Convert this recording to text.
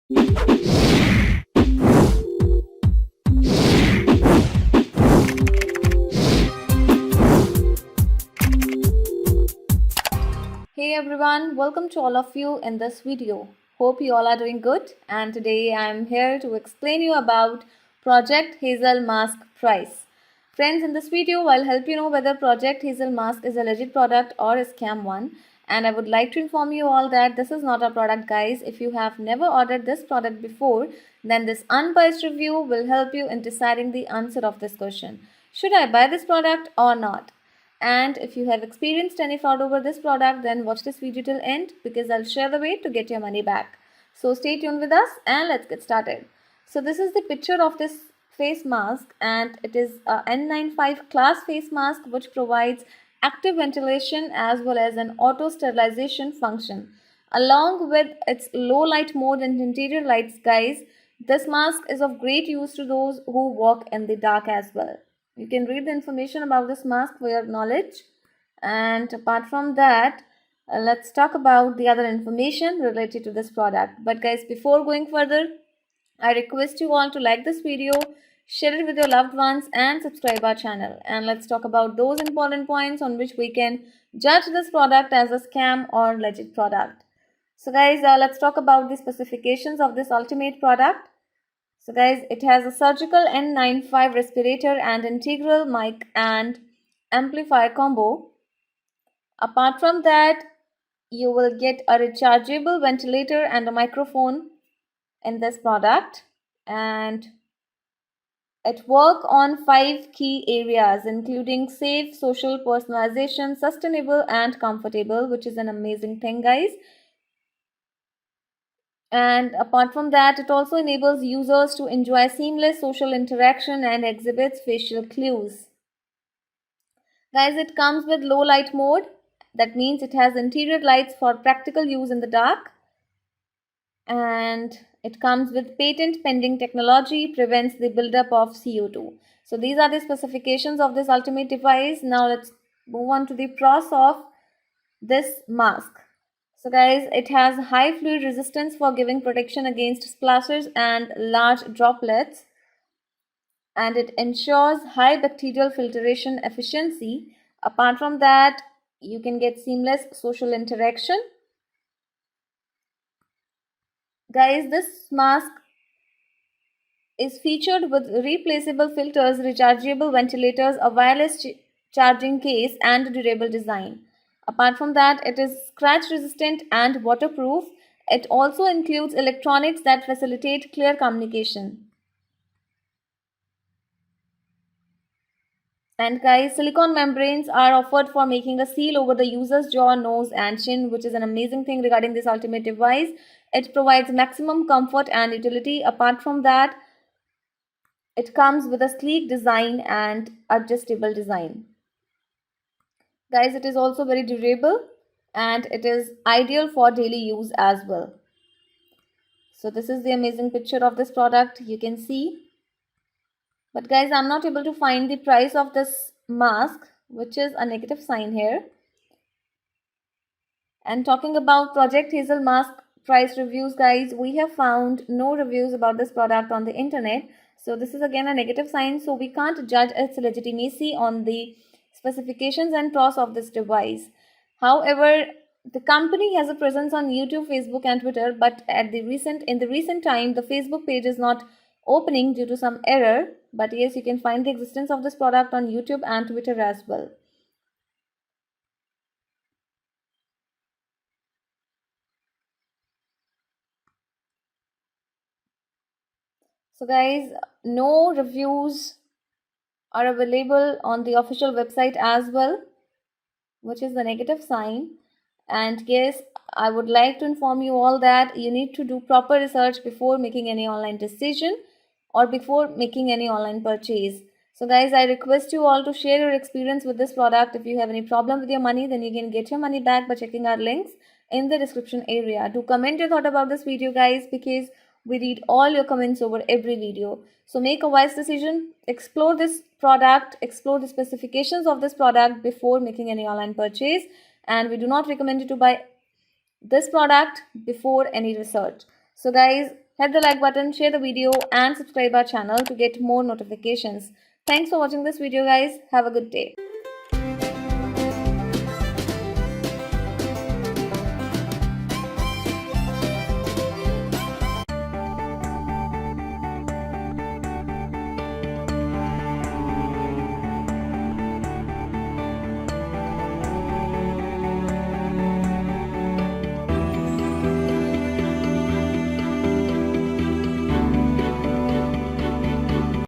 Hey everyone, welcome to all of you in this video. Hope you all are doing good, and today I am here to explain you about Project Hazel Mask Price. Friends, in this video I'll help you know whether Project Hazel Mask is a legit product or a scam one, and I would like to inform you all that this is not a product, guys. If you have never ordered this product before, then this unbiased review will help you in deciding the answer of this question. Should I buy this product or not? And if you have experienced any fraud over this product, then watch this video till end because I'll share the way to get your money back. So stay tuned with us and let's get started. So this is the picture of this face mask, and it is a N95 class face mask which provides active ventilation as well as an auto sterilization function. Along with its low light mode and interior lights, guys, this mask is of great use to those who walk in the dark as well. You can read the information about this mask for your knowledge. And apart from that, let's talk about the other information related to this product. But guys, before going further, I request you all to like this video, share it with your loved ones, and subscribe our channel. And let's talk about those important points on which we can judge this product as a scam or legit product. So guys, let's talk about the specifications of this ultimate product. So guys, it has a surgical N95 respirator and integral mic and amplifier combo. Apart from that, you will get a rechargeable ventilator and a microphone in this product, and it work on 5 key areas including safe, social, personalization, sustainable and comfortable, which is an amazing thing, guys. And apart from that, it also enables users to enjoy seamless social interaction and exhibits facial clues. Guys, it comes with low light mode. That means it has interior lights for practical use in the dark. And it comes with patent pending technology, prevents the buildup of CO2. So these are the specifications of this ultimate device. Now let's move on to the pros of this mask. So guys, it has high fluid resistance for giving protection against splashes and large droplets, and it ensures high bacterial filtration efficiency. Apart from that, you can get seamless social interaction. Guys, this mask is featured with replaceable filters, rechargeable ventilators, a wireless charging case, and durable design. Apart from that, it is scratch resistant and waterproof. It also includes electronics that facilitate clear communication. And guys, silicone membranes are offered for making a seal over the user's jaw, nose, and chin, which is an amazing thing regarding this ultimate device. It provides maximum comfort and utility. Apart from that, it comes with a sleek design and adjustable design. Guys, it is also very durable and it is ideal for daily use as well. So this is the amazing picture of this product you can see. But guys, I'm not able to find the price of this mask, which is a negative sign here. And talking about Project Hazel mask price reviews, guys, we have found no reviews about this product on the internet. So this is again a negative sign. So we can't judge its legitimacy on the specifications and pros of this device. However, the company has a presence on YouTube, Facebook, and Twitter, but in the recent time, the Facebook page is not opening due to some error. But yes, you can find the existence of this product on YouTube and Twitter as well. So guys, no reviews are available on the official website as well, which is the negative sign. And yes, I would like to inform you all that you need to do proper research before making any online decision or before making any online purchase. So guys, I request you all to share your experience with this product. If you have any problem with your money, then you can get your money back by checking our links in the description area. Do comment your thought about this video, guys, because we read all your comments over every video. So make a wise decision, explore this product, explore the specifications of this product before making any online purchase. And we do not recommend you to buy this product before any research. So guys, hit the like button, share the video and subscribe our channel to get more notifications. Thanks for watching this video guys. Have a good day.